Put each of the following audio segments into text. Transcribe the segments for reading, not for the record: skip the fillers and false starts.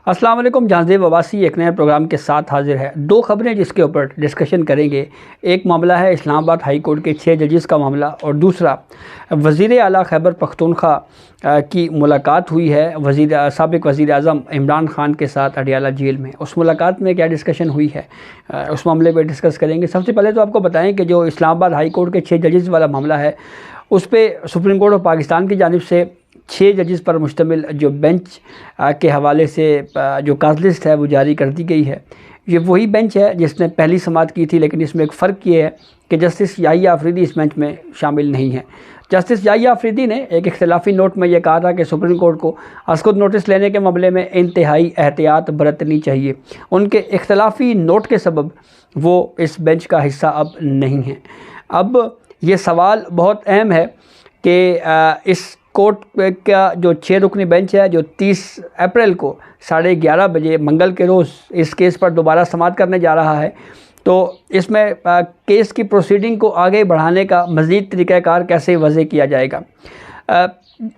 السلام علیکم، جہانزیب عباسی ایک نئے پروگرام کے ساتھ حاضر ہے۔ دو خبریں جس کے اوپر ڈسکشن کریں گے۔ ایک معاملہ ہے اسلام آباد ہائی کورٹ کے 6 ججز کا معاملہ، اور دوسرا وزیر اعلیٰ خیبر پختونخوا کی ملاقات ہوئی ہے سابق وزیر اعظم عمران خان کے ساتھ اڈیالہ جیل میں۔ اس ملاقات میں کیا ڈسکشن ہوئی ہے، اس معاملے پہ ڈسکس کریں گے۔ سب سے پہلے تو آپ کو بتائیں کہ جو اسلام آباد ہائی کورٹ کے 6 ججز والا معاملہ ہے، اس پہ سپریم کورٹ آف پاکستان کی جانب سے 6 ججز پر مشتمل جو بینچ کے حوالے سے جو کاز لسٹ ہے وہ جاری کر دی گئی ہے۔ یہ وہی بینچ ہے جس نے پہلی سماعت کی تھی، لیکن اس میں ایک فرق یہ ہے کہ جسٹس یحییٰ آفریدی اس بینچ میں شامل نہیں ہیں۔ جسٹس یحییٰ آفریدی نے ایک اختلافی نوٹ میں یہ کہا تھا کہ سپریم کورٹ کو از خود نوٹس لینے کے معاملے میں انتہائی احتیاط برتنی چاہیے۔ ان کے اختلافی نوٹ کے سبب وہ اس بینچ کا حصہ اب نہیں ہیں۔ اب یہ سوال بہت اہم ہے کہ اس کورٹ کا جو 6 رکنی بینچ ہے، جو 30 اپریل کو 11:30 بجے منگل کے روز اس کیس پر دوبارہ سماعت کرنے جا رہا ہے، تو اس میں کیس کی پروسیڈنگ کو آگے بڑھانے کا مزید طریقہ کار کیسے وضع کیا جائے گا۔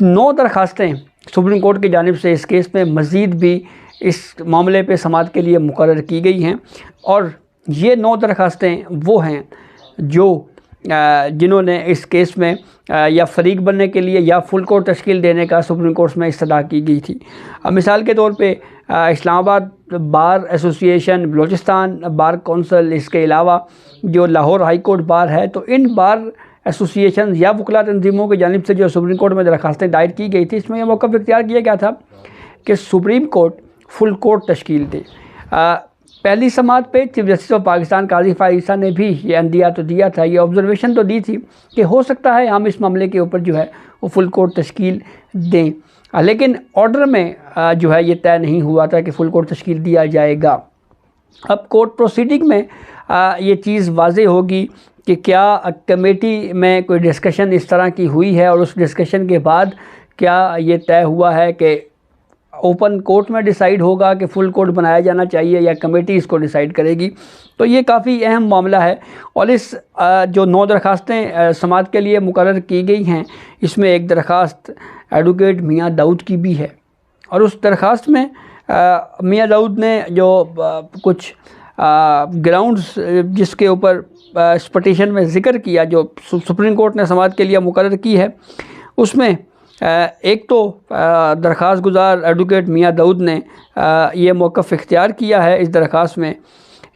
9 درخواستیں سپریم کورٹ کی جانب سے اس کیس میں مزید بھی اس معاملے پہ سماعت کے لیے مقرر کی گئی ہیں، اور یہ 9 درخواستیں وہ ہیں جنہوں نے اس کیس میں یا فریق بننے کے لیے یا فل کورٹ تشکیل دینے کا سپریم کورٹ میں استدعا کی گئی تھی۔ مثال کے طور پہ اسلام آباد بار ایسوسی ایشن، بلوچستان بار کونسل، اس کے علاوہ جو لاہور ہائی کورٹ بار ہے، تو ان بار ایسوسی ایشن یا وکلاء تنظیموں کی جانب سے جو سپریم کورٹ میں درخواستیں دائر کی گئی تھی، اس میں یہ موقف اختیار کیا گیا تھا کہ سپریم کورٹ فل کورٹ تشکیل دے۔ پہلی سماعت پہ چیف جسٹس آف پاکستان قاضی فائز عیسیٰ نے بھی یہ عندیہ تو دیا تھا، یہ آبزرویشن تو دی تھی کہ ہو سکتا ہے ہم اس معاملے کے اوپر جو ہے وہ فل کورٹ تشکیل دیں، لیکن آرڈر میں جو ہے یہ طے نہیں ہوا تھا کہ فل کورٹ تشکیل دیا جائے گا۔ اب کورٹ پروسیڈنگ میں یہ چیز واضح ہوگی کہ کیا کمیٹی میں کوئی ڈسکشن اس طرح کی ہوئی ہے، اور اس ڈسکشن کے بعد کیا یہ طے ہوا ہے کہ اوپن کورٹ میں ڈیسائیڈ ہوگا کہ فل کورٹ بنایا جانا چاہیے، یا کمیٹی اس کو ڈیسائیڈ کرے گی۔ تو یہ کافی اہم معاملہ ہے، اور اس جو 9 درخواستیں سماعت کے لیے مقرر کی گئی ہیں، اس میں ایک درخواست ایڈوکیٹ میاں داؤد کی بھی ہے، اور اس درخواست میں میاں داؤد نے جو کچھ گراؤنڈز جس کے اوپر اس پٹیشن میں ذکر کیا، جو سپریم کورٹ نے سماعت کے لیے مقرر کی ہے، اس میں ایک تو درخواست گزار ایڈوکیٹ میاں داؤد نے یہ موقف اختیار کیا ہے اس درخواست میں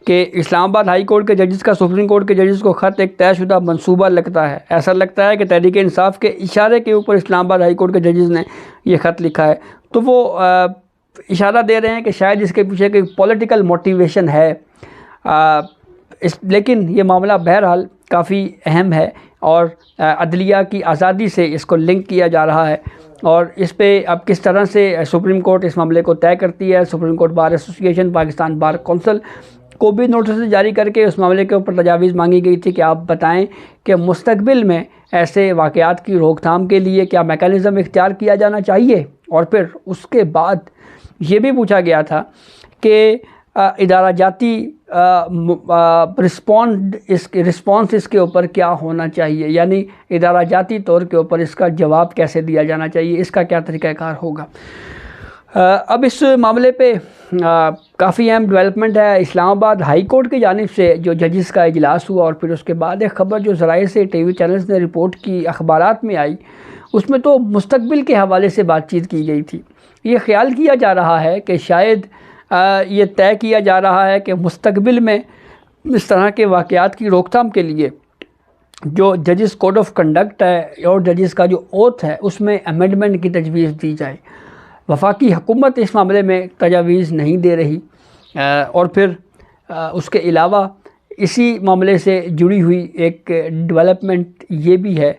کہ اسلام آباد ہائی کورٹ کے ججز کا سپریم کورٹ کے ججز کو خط ایک طے شدہ منصوبہ لگتا ہے۔ ایسا لگتا ہے کہ تحریک انصاف کے اشارے کے اوپر اسلام آباد ہائی کورٹ کے ججز نے یہ خط لکھا ہے، تو وہ اشارہ دے رہے ہیں کہ شاید اس کے پیچھے کوئی پولیٹیکل موٹیویشن ہے، لیکن یہ معاملہ بہرحال کافی اہم ہے، اور عدلیہ کی آزادی سے اس کو لنک کیا جا رہا ہے، اور اس پہ اب کس طرح سے سپریم کورٹ اس معاملے کو طے کرتی ہے۔ سپریم کورٹ بار ایسوسی ایشن، پاکستان بار کونسل کو بھی نوٹس جاری کر کے اس معاملے کے اوپر تجاویز مانگی گئی تھی کہ آپ بتائیں کہ مستقبل میں ایسے واقعات کی روک تھام کے لیے کیا میکانزم اختیار کیا جانا چاہیے، اور پھر اس کے بعد یہ بھی پوچھا گیا تھا کہ ادارہ جاتی رسپانس اس کے اوپر کیا ہونا چاہیے، یعنی ادارہ جاتی طور کے اوپر اس کا جواب کیسے دیا جانا چاہیے، اس کا کیا طریقہ کار ہوگا۔ اب اس معاملے پہ کافی اہم ڈیولپمنٹ ہے۔ اسلام آباد ہائی کورٹ کی جانب سے جو ججز کا اجلاس ہوا، اور پھر اس کے بعد ایک خبر جو ذرائع سے ٹی وی چینلز نے رپورٹ کی، اخبارات میں آئی، اس میں تو مستقبل کے حوالے سے بات چیت کی گئی تھی۔ یہ خیال کیا جا رہا ہے کہ شاید یہ طے کیا جا رہا ہے کہ مستقبل میں اس طرح کے واقعات کی روک تھام کے لیے جو ججز کوڈ آف کنڈکٹ ہے اور ججز کا جو اوتھ ہے، اس میں امینڈمنٹ کی تجویز دی جائے۔ وفاقی حکومت اس معاملے میں تجاویز نہیں دے رہی، اور پھر اس کے علاوہ اسی معاملے سے جڑی ہوئی ایک ڈیولپمنٹ یہ بھی ہے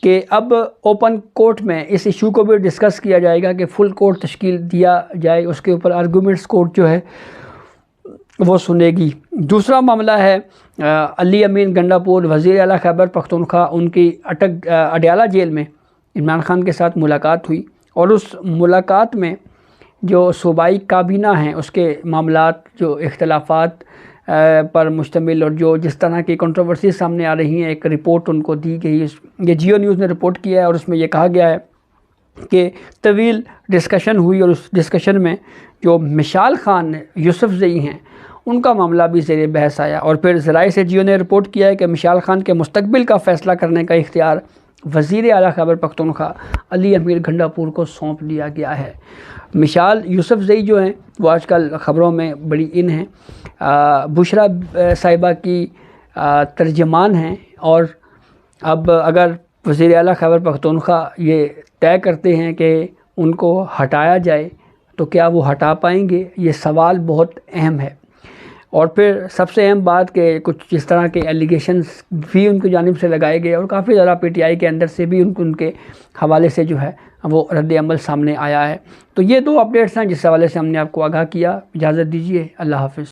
کہ اب اوپن کورٹ میں اس ایشو کو بھی ڈسکس کیا جائے گا کہ فل کورٹ تشکیل دیا جائے، اس کے اوپر آرگومنٹس کورٹ جو ہے وہ سنے گی۔ دوسرا معاملہ ہے علی امین گنڈا پور، وزیر اعلیٰ خیبر پختونخوا، ان کی اڈیالہ جیل میں عمران خان کے ساتھ ملاقات ہوئی، اور اس ملاقات میں جو صوبائی کابینہ ہیں اس کے معاملات، جو اختلافات پر مشتمل اور جو جس طرح کی کنٹروورسیز سامنے آ رہی ہیں، ایک رپورٹ ان کو دی گئی۔ یہ جیو نیوز نے رپورٹ کیا ہے، اور اس میں یہ کہا گیا ہے کہ طویل ڈسکشن ہوئی، اور اس ڈسکشن میں جو مشال خان یوسف زئی ہیں ان کا معاملہ بھی زیر بحث آیا، اور پھر ذرائع سے جیو نے رپورٹ کیا ہے کہ مشال خان کے مستقبل کا فیصلہ کرنے کا اختیار وزیر اعلیٰ خیبر پختونخوا علی امیر گھنڈا پور کو سونپ دیا گیا ہے۔ مشال یوسف زئی جو ہیں وہ آج کل خبروں میں بڑی ان ہیں، بشرا صاحبہ کی ترجمان ہیں، اور اب اگر وزیر اعلیٰ خیبر پختونخوا یہ طے کرتے ہیں کہ ان کو ہٹایا جائے تو کیا وہ ہٹا پائیں گے؟ یہ سوال بہت اہم ہے۔ اور پھر سب سے اہم بات کہ کچھ جس طرح کے ایلیگیشنز بھی ان کی جانب سے لگائے گئے، اور کافی زیادہ پی ٹی آئی کے اندر سے بھی ان کے حوالے سے جو ہے وہ رد عمل سامنے آیا ہے۔ تو یہ دو اپڈیٹس ہیں جس حوالے سے ہم نے آپ کو آگاہ کیا۔ اجازت دیجیے، اللہ حافظ۔